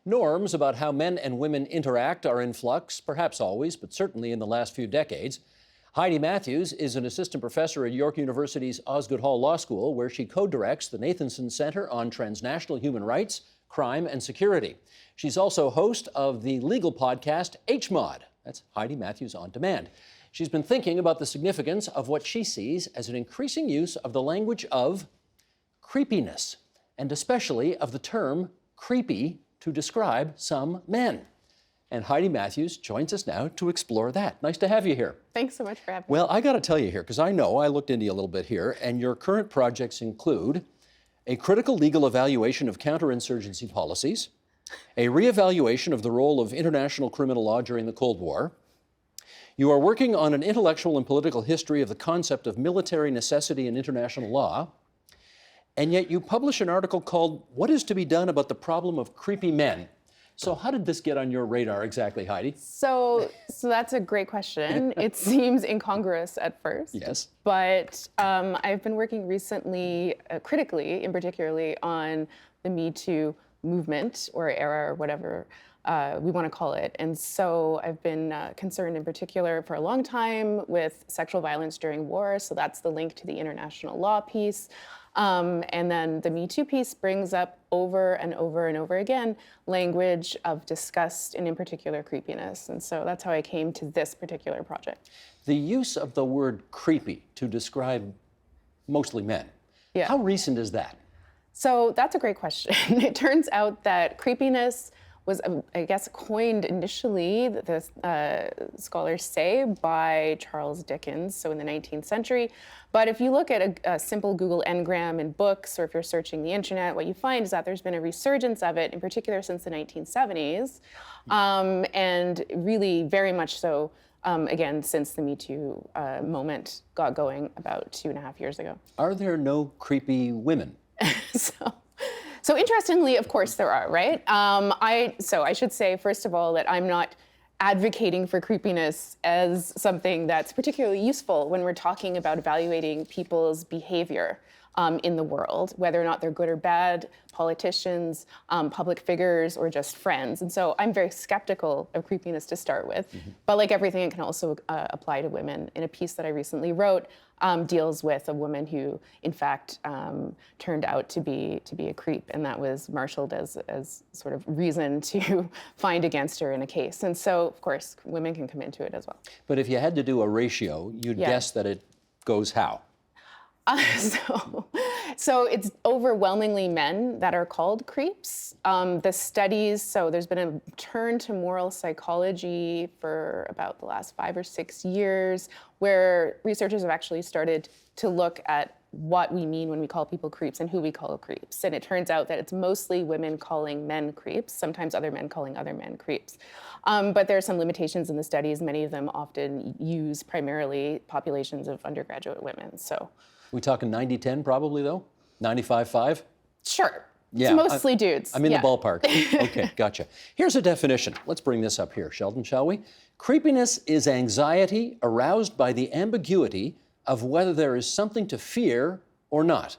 Norms about how men and women interact are in flux, perhaps always, but certainly in the last few decades. Heidi Matthews is an assistant professor at York University's Osgoode Hall Law School, where she co-directs the Nathanson Center on Transnational Human Rights, Crime, and Security. She's also host of the legal podcast HMOD. That's Heidi Matthews On Demand. She's been thinking about the significance of what she sees as an increasing use of the language of creepiness, and especially of the term creepy to describe some men. And Heidi Matthews joins us now to explore that. Nice to have you here. Thanks so much for having me. Well, I got to tell you here, because I looked into you a little bit here, and your current projects include a critical legal evaluation of counterinsurgency policies, a reevaluation of the role of international criminal law during the Cold War. You are working on an intellectual and political history of the concept of military necessity in international law, and yet you publish an article called What is to be Done About the Problem of Creepy Men? So how did this get on your radar exactly, Heidi? So that's a great question. It seems incongruous at first. Yes. But I've been working recently, critically, in particularly, on the Me Too movement or era or whatever we want to call it. And so I've been concerned in particular for a long time with sexual violence during war. So that's the link to the international law piece. And then the Me Too piece brings up over and over and over again language of disgust and in particular creepiness. And so that's how I came to this particular project. The use of the word creepy to describe mostly men. Yeah. How recent is that? So that's a great question. It turns out that creepiness was, I guess, coined initially, the scholars say, by Charles Dickens, so in the 19th century. But if you look at a simple Google Ngram in books, or if you're searching the internet, what you find is that there's been a resurgence of it, in particular since the 1970s, and really very much so, again, since the Me Too moment got going about 2.5 years ago. Are there no creepy women? So interestingly, of course there are, right? So I should say, first of all, that I'm not advocating for creepiness as something that's particularly useful when we're talking about evaluating people's behavior in the world, whether or not they're good or bad, politicians, public figures, or just friends. And so I'm very skeptical of creepiness to start with. Mm-hmm. But like everything, it can also apply to women. In a piece that I recently wrote, deals with a woman who, in fact, turned out to be a creep, and that was marshaled as sort of reason to find against her in a case. And so, of course, women can come into it as well. But if you had to do a ratio, you'd guess that it goes how? So it's overwhelmingly men that are called creeps. The studies, so there's been a turn to moral psychology for about the last 5 or 6 years, where researchers have actually started to look at what we mean when we call people creeps and who we call creeps. And it turns out that it's mostly women calling men creeps, sometimes other men calling other men creeps. But there are some limitations in the studies. Many of them often use primarily populations of undergraduate women. So. We talking 90-10 probably, though? 95-5? Sure. Yeah, it's mostly dudes. I'm in the ballpark. Okay, gotcha. Here's a definition. Let's bring this up here, Sheldon, shall we? Creepiness is anxiety aroused by the ambiguity of whether there is something to fear or not,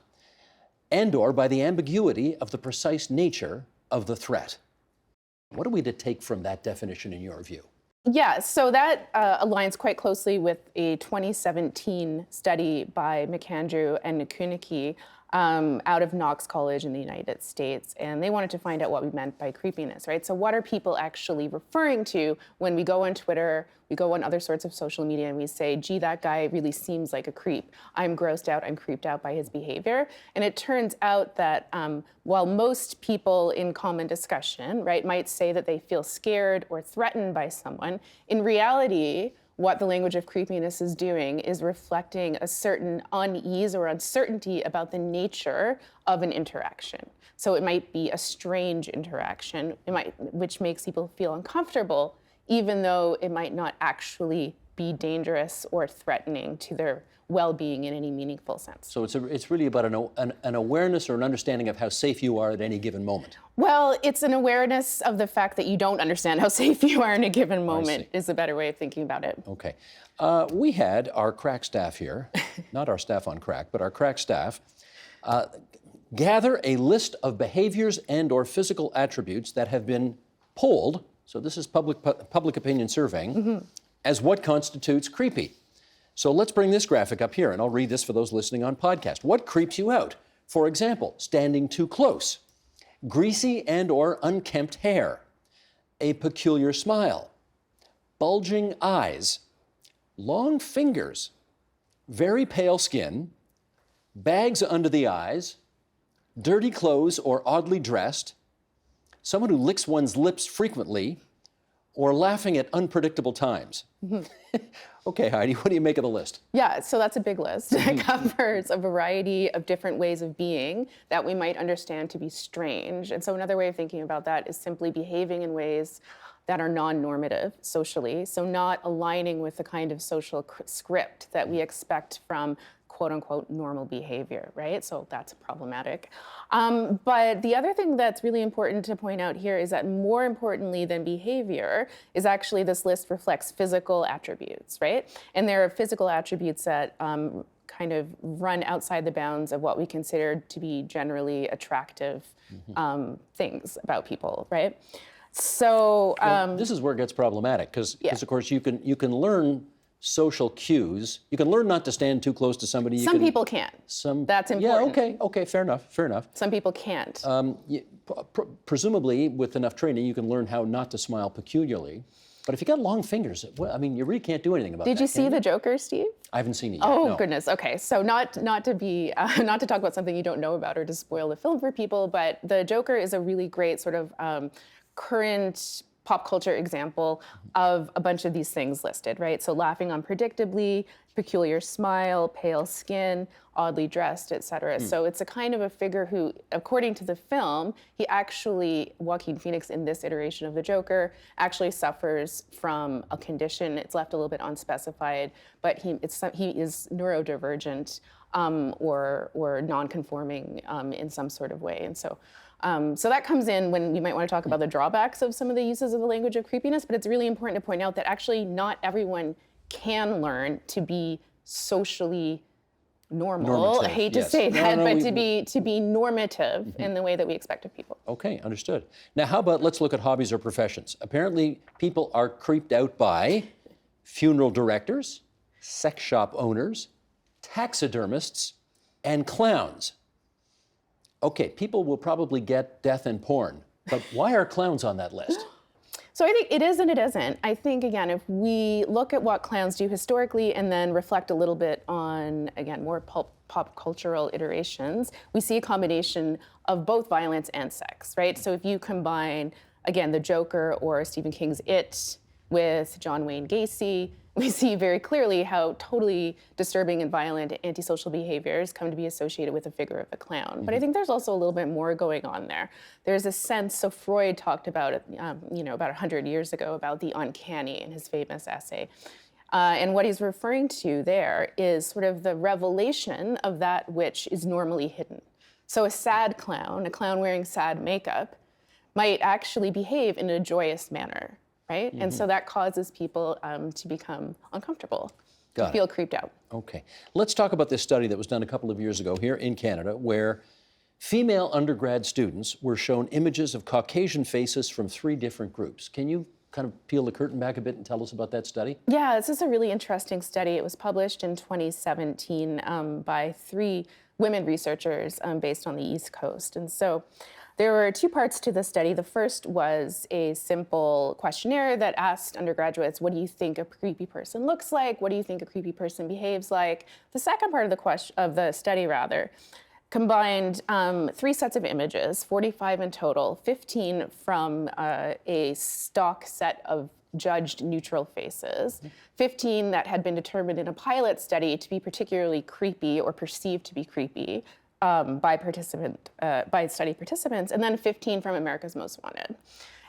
and/or by the ambiguity of the precise nature of the threat. What are we to take from that definition in your view? Yeah, so that aligns quite closely with a 2017 study by McAndrew and Nkunicki out of Knox College in the United States. And they wanted to find out what we meant by creepiness, right? So what are people actually referring to when we go on Twitter, we go on other sorts of social media, and we say, gee, that guy really seems like a creep. I'm grossed out, I'm creeped out by his behavior. And it turns out that while most people in common discussion, right, might say that they feel scared or threatened by someone, in reality, what the language of creepiness is doing is reflecting a certain unease or uncertainty about the nature of an interaction. So it might be a strange interaction, which makes people feel uncomfortable, even though it might not actually be dangerous or threatening to their well-being in any meaningful sense. So it's really about an awareness or an understanding of how safe you are at any given moment. Well, it's an awareness of the fact that you don't understand how safe you are in a given moment is a better way of thinking about it. Okay. We had our crack staff here, not our staff on crack, but our crack staff, Gather a list of behaviors and or physical attributes that have been polled, so this is public opinion surveying, as what constitutes creepy. So let's bring this graphic up here, and I'll read this for those listening on podcast. What creeps you out? For example, standing too close, greasy and or unkempt hair, a peculiar smile, bulging eyes, long fingers, very pale skin, bags under the eyes, dirty clothes or oddly dressed, someone who licks one's lips frequently, or laughing at unpredictable times. Okay, Heidi, what do you make of the list? Yeah, so that's a big list. It covers a variety of different ways of being that we might understand to be strange. And so another way of thinking about that is simply behaving in ways that are non-normative socially, so not aligning with the kind of social script that we expect from quote unquote normal behavior, right? So that's problematic. But the other thing that's really important to point out here is that more importantly than behavior is actually this list reflects physical attributes, right? And there are physical attributes that kind of run outside the bounds of what we consider to be generally attractive things about people, right? So this is where it gets problematic because of course you can learn social cues. You can learn not to stand too close to somebody. Some people can. That's important. Yeah, okay, fair enough. Some people can't. Presumably, with enough training, you can learn how not to smile peculiarly. But if you got long fingers, well, I mean, you really can't do anything about that. Did you see The Joker, Steve? I haven't seen it yet. Oh, no. Goodness. Okay, so not to be not to talk about something you don't know about or to spoil the film for people, but The Joker is a really great sort of current pop culture example of a bunch of these things listed, right? So laughing unpredictably, peculiar smile, pale skin, oddly dressed, et cetera. So it's a kind of a figure who, according to the film, Joaquin Phoenix in this iteration of the Joker actually suffers from a condition. It's left a little bit unspecified, but he is neurodivergent or non-conforming in some sort of way. And so that comes in when you might want to talk about the drawbacks of some of the uses of the language of creepiness, but it's really important to point out that actually not everyone can learn to be socially normal. Normative, I hate to yes. say that, No, but to be normative in the way that we expect of people. Okay, understood. Now, how about let's look at hobbies or professions. Apparently, people are creeped out by funeral directors, sex shop owners, taxidermists, and clowns. Okay, people will probably get death and porn, but why are clowns on that list? So I think it is and it isn't. I think, again, if we look at what clowns do historically and then reflect a little bit on, again, more pop cultural iterations, we see a combination of both violence and sex, right? So if you combine, again, the Joker or Stephen King's It with John Wayne Gacy, we see very clearly how totally disturbing and violent antisocial behaviors come to be associated with the figure of a clown. But I think there's also a little bit more going on there. There's a sense, so Freud talked about it, about 100 years ago, about the uncanny in his famous essay. And what he's referring to there is sort of the revelation of that which is normally hidden. So a sad clown, a clown wearing sad makeup, might actually behave in a joyous manner. Right? And so that causes people to become uncomfortable, to feel creeped out. Okay. Let's talk about this study that was done a couple of years ago here in Canada where female undergrad students were shown images of Caucasian faces from 3 different groups. Can you kind of peel the curtain back a bit and tell us about that study? Yeah, this is a really interesting study. It was published in 2017 by 3 women researchers based on the East Coast. And so there were 2 parts to the study. The first was a simple questionnaire that asked undergraduates, what do you think a creepy person looks like? What do you think a creepy person behaves like? The second part of the study combined 3 sets of images, 45 in total, 15 from a stock set of judged neutral faces, 15 that had been determined in a pilot study to be particularly creepy or perceived to be creepy, by study participants, and then 15 from America's Most Wanted.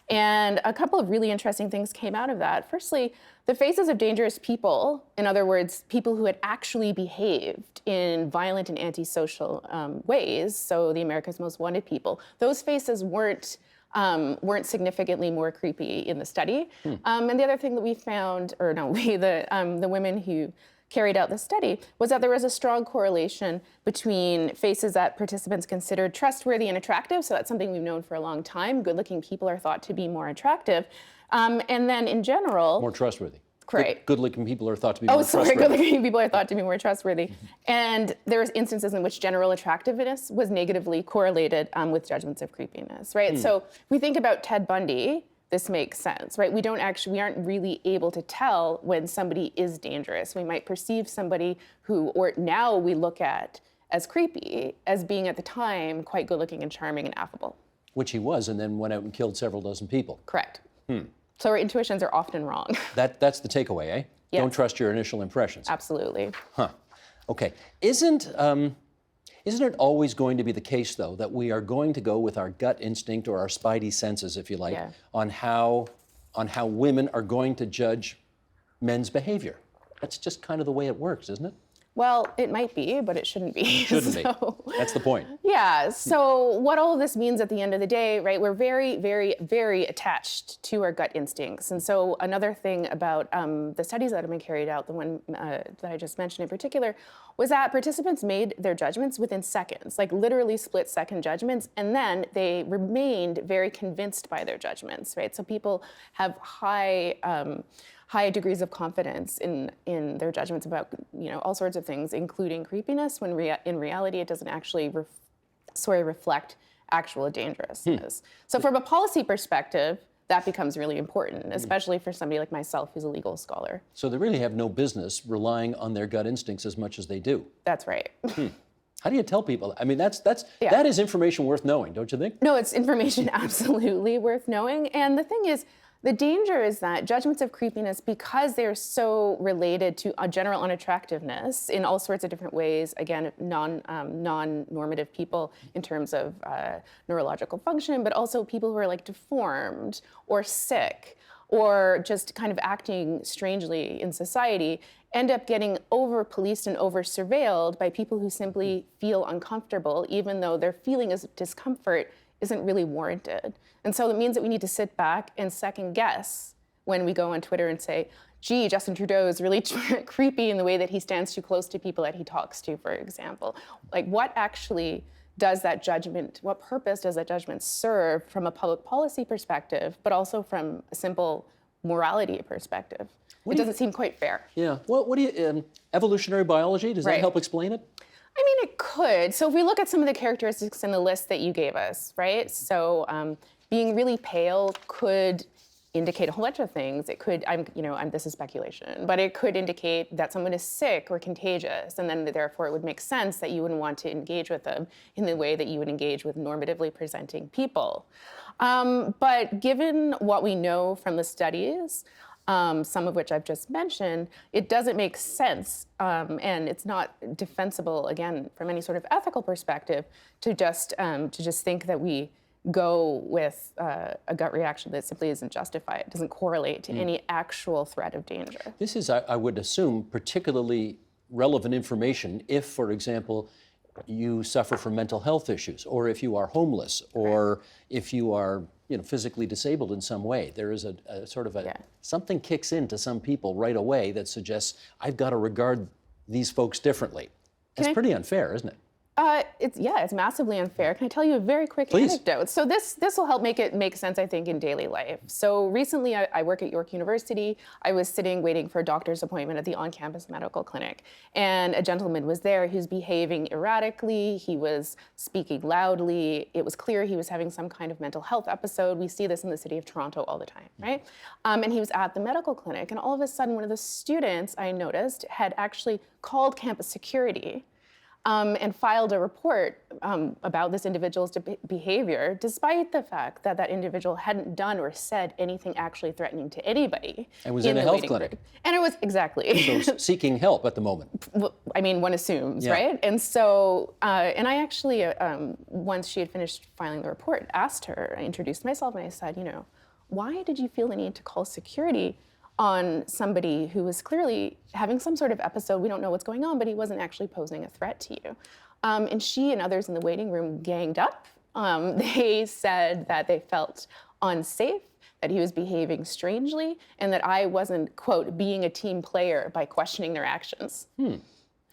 And a couple of really interesting things came out of that. Firstly, the faces of dangerous people, in other words, people who had actually behaved in violent and antisocial ways, so the America's Most Wanted people, those faces weren't significantly more creepy in the study. And the other thing that we found, the women who carried out the study was that there was a strong correlation between faces that participants considered trustworthy and attractive. So that's something we've known for a long time. Good-looking people are thought to be more attractive. And then in general... More trustworthy. Great. Good-looking people are thought to be more trustworthy. Good-looking people are thought to be more trustworthy. And there was instances in which general attractiveness was negatively correlated with judgments of creepiness, right? So if we think about Ted Bundy, this makes sense, right? We aren't really able to tell when somebody is dangerous. We might perceive somebody who, or now we look at as creepy, as being at the time quite good-looking and charming and affable. Which he was, and then went out and killed several dozen people. Correct. So our intuitions are often wrong. That's the takeaway, eh? Yes. Don't trust your initial impressions. Absolutely. Huh. Okay. Isn't it always going to be the case, though, that we are going to go with our gut instinct or our spidey senses, if you like, on how women are going to judge men's behavior? That's just kind of the way it works, isn't it? Well, it might be, but it shouldn't be. Shouldn't be. That's the point. Yeah. So what all of this means at the end of the day, right? We're very, very, very attached to our gut instincts. And so another thing about the studies that have been carried out, the one that I just mentioned in particular, was that participants made their judgments within seconds, like literally split-second judgments, and then they remained very convinced by their judgments, right? So people have high degrees of confidence in their judgments about all sorts of things, including creepiness, when in reality it doesn't actually reflect actual dangerousness. So from a policy perspective, that becomes really important, especially for somebody like myself who's a legal scholar. So they really have no business relying on their gut instincts as much as they do. That's right. How do you tell people? I mean, that is information worth knowing, don't you think? No, it's information absolutely worth knowing. And the thing is, the danger is that judgments of creepiness, because they're so related to a general unattractiveness in all sorts of different ways, again, non-normative people in terms of neurological function, but also people who are like deformed or sick or just kind of acting strangely in society, end up getting over-policed and over-surveilled by people who simply feel uncomfortable, even though their feeling of discomfort isn't really warranted. And so it means that we need to sit back and second guess when we go on Twitter and say, gee, Justin Trudeau is really creepy in the way that he stands too close to people that he talks to, for example. Like, what actually does that judgment, what purpose does that judgment serve from a public policy perspective, but also from a simple morality perspective? It doesn't seem quite fair. Yeah. Well, what do you, evolutionary biology, does that help explain it? I mean, it could. So if we look at some of the characteristics in the list that you gave us, right? So being really pale could indicate a whole bunch of things. It could, this is speculation, but it could indicate that someone is sick or contagious, and then therefore it would make sense that you wouldn't want to engage with them in the way that you would engage with normatively presenting people. But given what we know from the studies, some of which I've just mentioned, it doesn't make sense, and it's not defensible, again, from any sort of ethical perspective, to just think that we go with a gut reaction that simply isn't justified. It doesn't correlate to any actual threat of danger. This is, I would assume, particularly relevant information if, for example, you suffer from mental health issues, or if you are homeless, or if you are physically disabled in some way. There is a sort of something kicks into some people right away that suggests, I've got to regard these folks differently. It's pretty unfair, isn't it? It's massively unfair. Can I tell you a very quick anecdote? So this will help make it make sense, I think, in daily life. So recently, I work at York University. I was sitting waiting for a doctor's appointment at the on-campus medical clinic, and a gentleman was there. He was behaving erratically. He was speaking loudly. It was clear he was having some kind of mental health episode. We see this in the city of Toronto all the time, right? And he was at the medical clinic, and all of a sudden, one of the students I noticed had actually called campus security and filed a report about this individual's behavior, despite the fact that that individual hadn't done or said anything actually threatening to anybody. And was in a health clinic. Group. And it was, exactly. So seeking help at the moment. I mean, one assumes, right? And so, and I actually, once she had finished filing the report, asked her, I introduced myself, and I said, why did you feel the need to call security on somebody who was clearly having some sort of episode? We don't know what's going on, but he wasn't actually posing a threat to you. And she and others in the waiting room ganged up. They said that they felt unsafe, that he was behaving strangely, and that I wasn't, quote, being a team player by questioning their actions.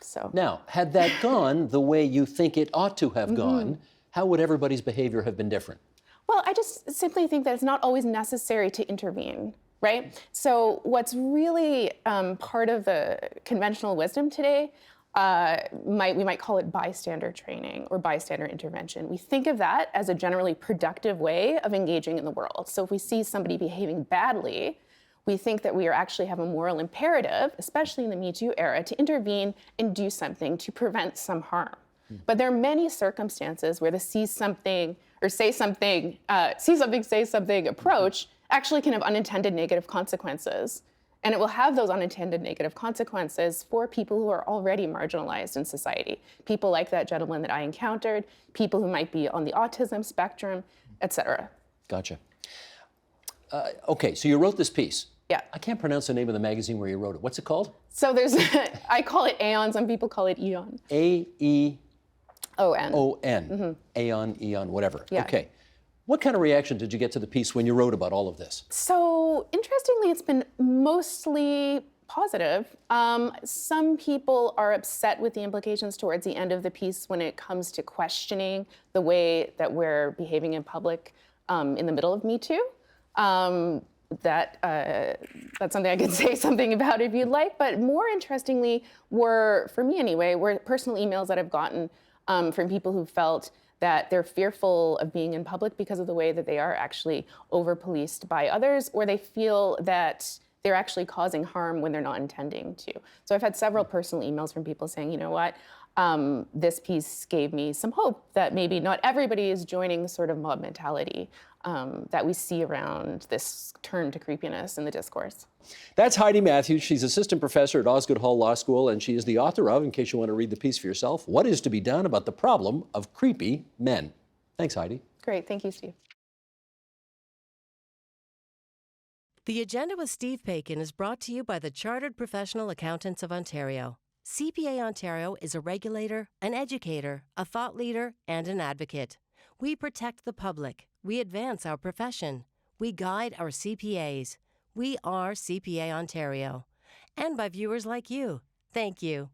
So Now, had that gone the way you think it ought to have gone, how would everybody's behavior have been different? Well, I just simply think that it's not always necessary to intervene, right? So what's really part of the conventional wisdom today, we might call it bystander training or bystander intervention. We think of that as a generally productive way of engaging in the world. So if we see somebody behaving badly, we think that we actually have a moral imperative, especially in the Me Too era, to intervene and do something to prevent some harm. But there are many circumstances where the see something, say something approach actually can have unintended negative consequences. And it will have those unintended negative consequences for people who are already marginalized in society. People like that gentleman that I encountered, people who might be on the autism spectrum, et cetera. Gotcha. Okay, so you wrote this piece. Yeah. I can't pronounce the name of the magazine where you wrote it. What's it called? So there's, I call it Aeon, some people call it Eon. O-N. Aeon, Eon, whatever. Yeah. Okay. What kind of reaction did you get to the piece when you wrote about all of this? So interestingly, it's been mostly positive. Some people are upset with the implications towards the end of the piece when it comes to questioning the way that we're behaving in public in the middle of Me Too. That's something I could say something about if you'd like. But more interestingly for me anyway, were personal emails that I've gotten from people who felt that they're fearful of being in public because of the way that they are actually over-policed by others, or they feel that they're actually causing harm when they're not intending to. So I've had several personal emails from people saying, you know what, this piece gave me some hope that maybe not everybody is joining the sort of mob mentality that we see around this turn to creepiness in the discourse. That's Heidi Matthews. She's assistant professor at Osgoode Hall Law School, and she is the author of, in case you want to read the piece for yourself, What is to be Done About the Problem of Creepy Men. Thanks, Heidi. Great, thank you, Steve. The Agenda with Steve Paikin is brought to you by the Chartered Professional Accountants of Ontario. CPA Ontario is a regulator, an educator, a thought leader, and an advocate. We protect the public. We advance our profession. We guide our CPAs. We are CPA Ontario. And by viewers like you. Thank you.